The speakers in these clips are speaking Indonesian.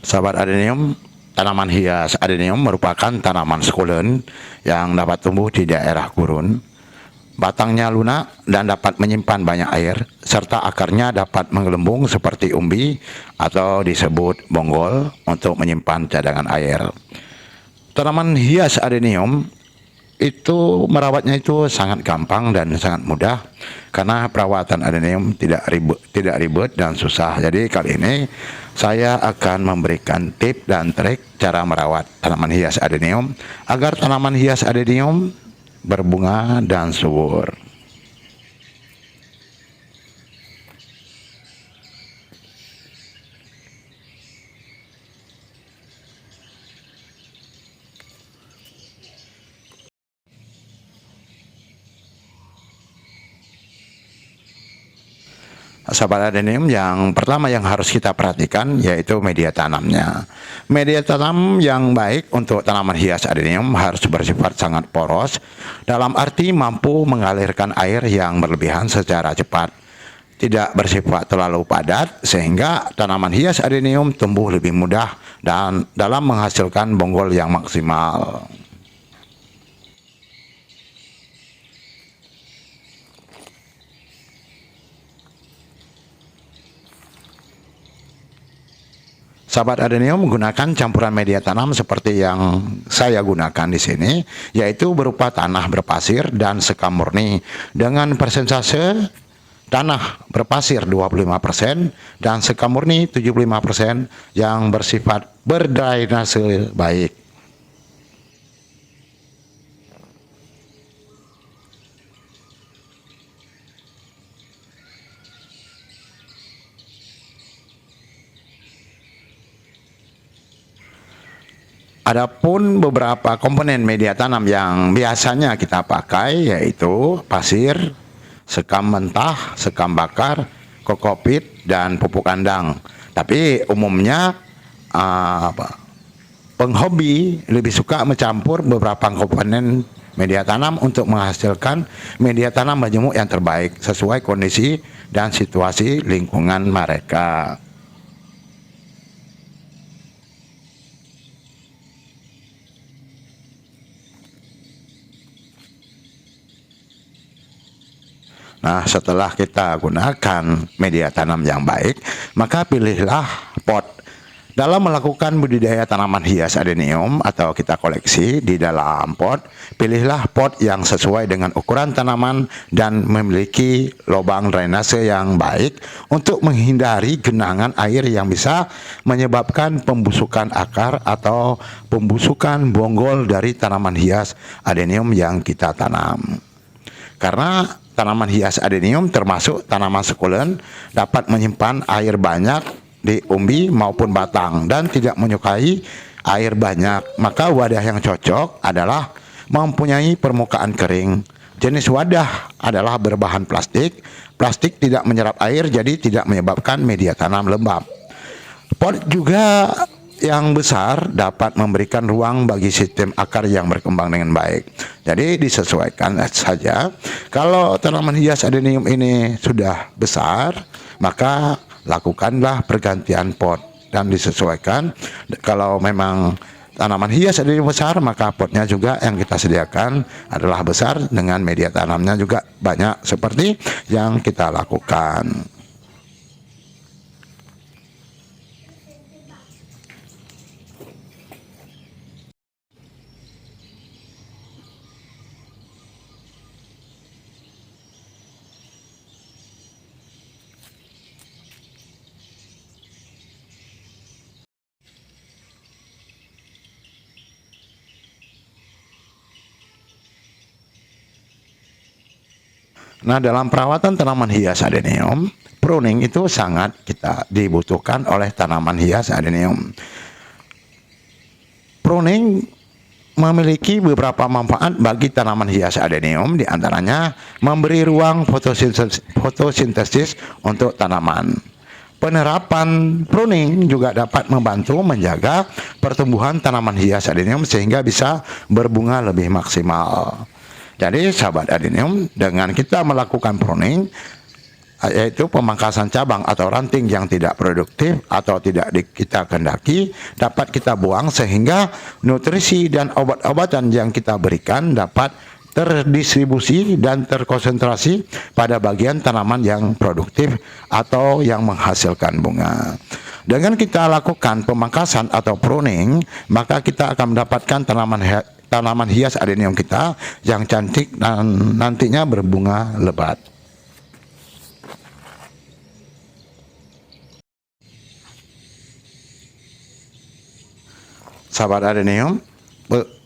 Sahabat adenium, tanaman hias adenium merupakan tanaman sukulen yang dapat tumbuh di daerah gurun. Batangnya lunak dan dapat menyimpan banyak air, serta akarnya dapat menggelembung seperti umbi atau disebut bonggol untuk menyimpan cadangan air. Tanaman hias adenium itu merawatnya itu sangat gampang dan sangat mudah karena perawatan adenium tidak ribet dan susah. Jadi kali ini saya akan memberikan tip dan trik cara merawat tanaman hias adenium agar tanaman hias adenium berbunga dan subur. Sahabat adenium, yang pertama yang harus kita perhatikan yaitu media tanamnya. Media tanam yang baik untuk tanaman hias adenium harus bersifat sangat poros, dalam arti mampu mengalirkan air yang berlebihan secara cepat, tidak bersifat terlalu padat sehingga tanaman hias adenium tumbuh lebih mudah dan dalam menghasilkan bonggol yang maksimal. Sahabat adenium menggunakan campuran media tanam seperti yang saya gunakan di sini, yaitu berupa tanah berpasir dan sekam murni dengan persentase tanah berpasir 25% dan sekam murni 75% yang bersifat berdrainase baik. Adapun beberapa komponen media tanam yang biasanya kita pakai yaitu pasir, sekam mentah, sekam bakar, kokopit, dan pupuk kandang. Tapi umumnya penghobi lebih suka mencampur beberapa komponen media tanam untuk menghasilkan media tanam majemuk yang terbaik sesuai kondisi dan situasi lingkungan mereka. Nah, setelah kita gunakan media tanam yang baik, maka pilihlah pot. Dalam melakukan budidaya tanaman hias adenium atau kita koleksi di dalam pot, pilihlah pot yang sesuai dengan ukuran tanaman dan memiliki lubang drainase yang baik untuk menghindari genangan air yang bisa menyebabkan pembusukan akar atau pembusukan bonggol dari tanaman hias adenium yang kita tanam. Karena tanaman hias adenium termasuk tanaman sukulen dapat menyimpan air banyak di umbi maupun batang dan tidak menyukai air banyak, maka wadah yang cocok adalah mempunyai permukaan kering. Jenis wadah adalah berbahan plastik. Plastik tidak menyerap air, jadi tidak menyebabkan media tanam lembab. Pot juga yang besar dapat memberikan ruang bagi sistem akar yang berkembang dengan baik. Jadi disesuaikan saja. Kalau tanaman hias adenium ini sudah besar, maka lakukanlah pergantian pot dan disesuaikan. Kalau memang tanaman hias adenium besar, maka potnya juga yang kita sediakan adalah besar dengan media tanamnya juga banyak seperti yang kita lakukan. Nah, dalam perawatan tanaman hias adenium, pruning itu sangat kita dibutuhkan oleh tanaman hias adenium. Pruning memiliki beberapa manfaat bagi tanaman hias adenium, diantaranya memberi ruang fotosintesis untuk tanaman. Penerapan pruning juga dapat membantu menjaga pertumbuhan tanaman hias adenium sehingga bisa berbunga lebih maksimal. Jadi sahabat adenium, dengan kita melakukan pruning, yaitu pemangkasan cabang atau ranting yang tidak produktif atau tidak kita kehendaki dapat kita buang, sehingga nutrisi dan obat-obatan yang kita berikan dapat terdistribusi dan terkonsentrasi pada bagian tanaman yang produktif atau yang menghasilkan bunga. Dengan kita lakukan pemangkasan atau pruning, maka kita akan mendapatkan tanaman hias adenium kita yang cantik dan nantinya berbunga lebat. Sahabat adenium,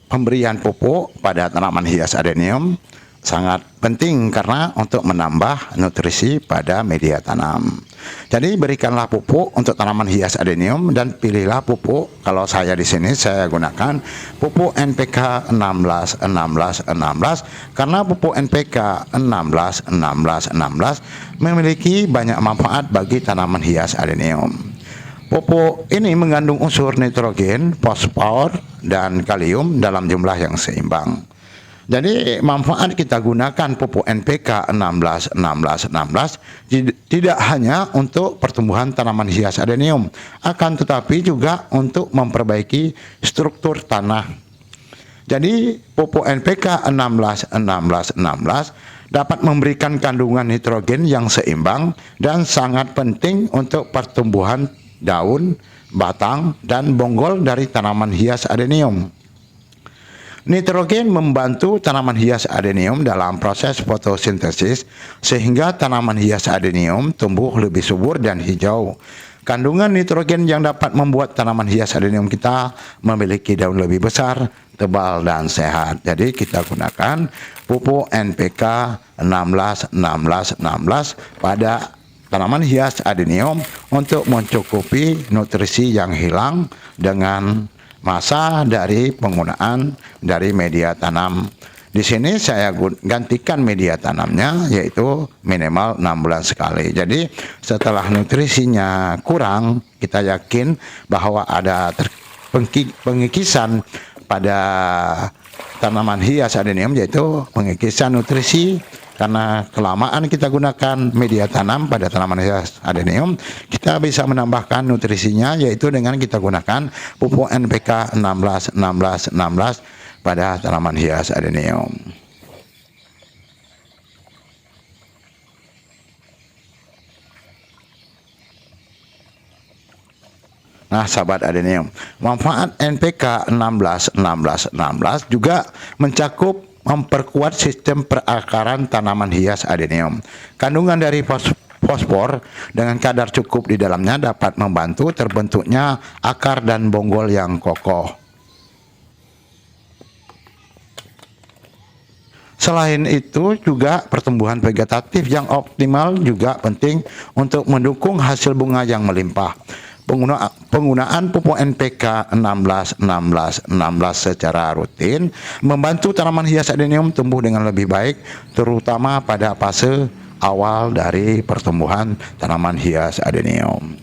pemberian pupuk pada tanaman hias adenium sangat penting karena untuk menambah nutrisi pada media tanam. Jadi berikanlah pupuk untuk tanaman hias adenium dan pilihlah pupuk. Kalau saya di sini saya gunakan pupuk NPK 16 16 16 karena pupuk NPK 16 16 16 memiliki banyak manfaat bagi tanaman hias adenium. Pupuk ini mengandung unsur nitrogen, fosfor, dan kalium dalam jumlah yang seimbang. Jadi manfaat kita gunakan pupuk NPK 16 16 16 tidak hanya untuk pertumbuhan tanaman hias adenium, akan tetapi juga untuk memperbaiki struktur tanah. Jadi pupuk NPK 16 16 16 dapat memberikan kandungan nitrogen yang seimbang dan sangat penting untuk pertumbuhan daun, batang, dan bonggol dari tanaman hias adenium. Nitrogen membantu tanaman hias adenium dalam proses fotosintesis sehingga tanaman hias adenium tumbuh lebih subur dan hijau. Kandungan nitrogen yang dapat membuat tanaman hias adenium kita memiliki daun lebih besar, tebal, dan sehat. Jadi kita gunakan pupuk NPK 16 16 16 pada tanaman hias adenium untuk mencukupi nutrisi yang hilang dengan masa dari penggunaan dari media tanam. Di sini saya gantikan media tanamnya yaitu minimal 6 bulan sekali. Jadi setelah nutrisinya kurang, kita yakin bahwa ada pengikisan pada tanaman hias adenium, yaitu pengikisan nutrisi. Karena kelamaan kita gunakan media tanam pada tanaman hias adenium, kita bisa menambahkan nutrisinya yaitu dengan kita gunakan pupuk NPK 16 16 16 pada tanaman hias adenium. Nah, sahabat adenium, manfaat NPK 16 16 16 juga mencakup memperkuat sistem perakaran tanaman hias adenium. Kandungan dari fosfor dengan kadar cukup di dalamnya dapat membantu terbentuknya akar dan bonggol yang kokoh. Selain itu juga pertumbuhan vegetatif yang optimal juga penting untuk mendukung hasil bunga yang melimpah. Penggunaan pupuk NPK 16 16 16 secara rutin membantu tanaman hias adenium tumbuh dengan lebih baik, terutama pada fase awal dari pertumbuhan tanaman hias adenium.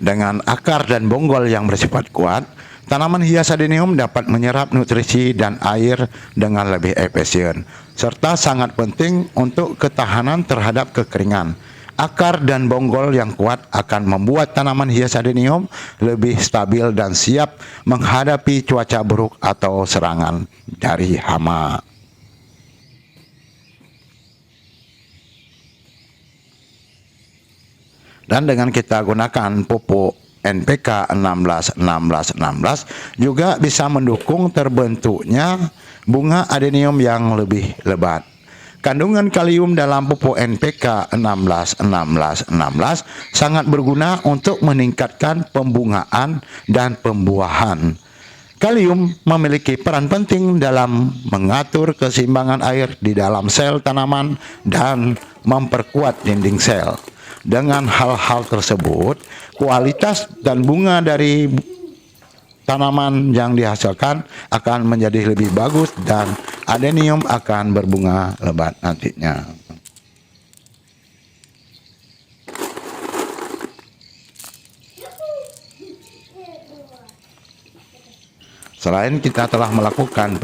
Dengan akar dan bonggol yang bersifat kuat, tanaman hias adenium dapat menyerap nutrisi dan air dengan lebih efisien, serta sangat penting untuk ketahanan terhadap kekeringan. Akar dan bonggol yang kuat akan membuat tanaman hias adenium lebih stabil dan siap menghadapi cuaca buruk atau serangan dari hama. Dan dengan kita gunakan pupuk NPK 16 16 16 juga bisa mendukung terbentuknya bunga adenium yang lebih lebat. Kandungan kalium dalam pupuk NPK 16 16 16 sangat berguna untuk meningkatkan pembungaan dan pembuahan. Kalium memiliki peran penting dalam mengatur keseimbangan air di dalam sel tanaman dan memperkuat dinding sel. Dengan hal-hal tersebut, kualitas dan bunga dari tanaman yang dihasilkan akan menjadi lebih bagus dan adenium akan berbunga lebat nantinya. Selain kita telah melakukan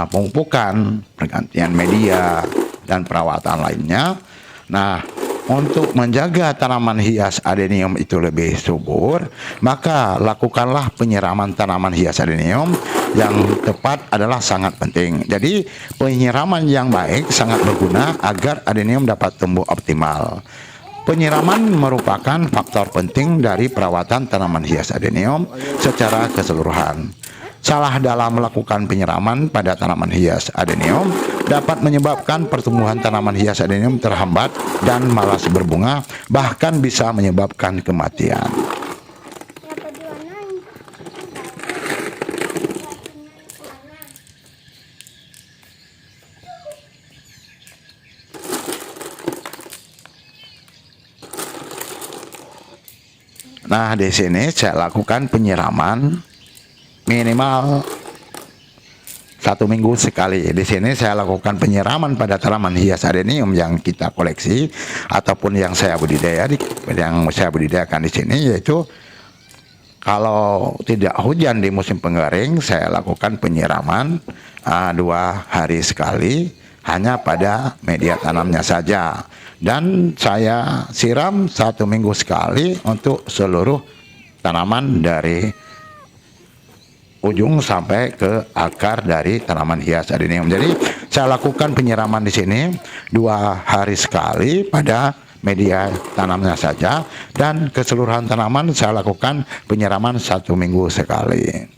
pemupukan, pergantian media, dan perawatan lainnya, nah, untuk menjaga tanaman hias adenium itu lebih subur, maka lakukanlah penyiraman tanaman hias adenium yang tepat adalah sangat penting. Jadi, penyiraman yang baik sangat berguna agar adenium dapat tumbuh optimal. Penyiraman merupakan faktor penting dari perawatan tanaman hias adenium secara keseluruhan. Salah dalam melakukan penyiraman pada tanaman hias adenium dapat menyebabkan pertumbuhan tanaman hias adenium terhambat dan malas berbunga, bahkan bisa menyebabkan kematian. Nah, di sini saya lakukan penyiraman minimal 1 minggu sekali. Di sini saya lakukan penyiraman pada tanaman hias adenium yang kita koleksi ataupun yang saya budidayakan di sini, yaitu kalau tidak hujan di musim pengering, saya lakukan penyiraman 2 hari sekali, hanya pada media tanamnya saja, dan saya siram 1 minggu sekali untuk seluruh tanaman dari ujung sampai ke akar dari tanaman hias adenium. Jadi saya lakukan penyiraman di sini 2 hari sekali pada media tanamnya saja, dan keseluruhan tanaman saya lakukan penyiraman 1 minggu sekali.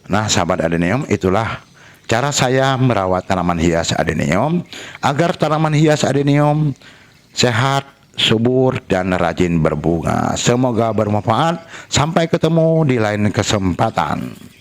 Nah, sahabat adenium, itulah cara saya merawat tanaman hias adenium agar tanaman hias adenium sehat, subur, dan rajin berbunga. Semoga bermanfaat. Sampai ketemu di lain kesempatan.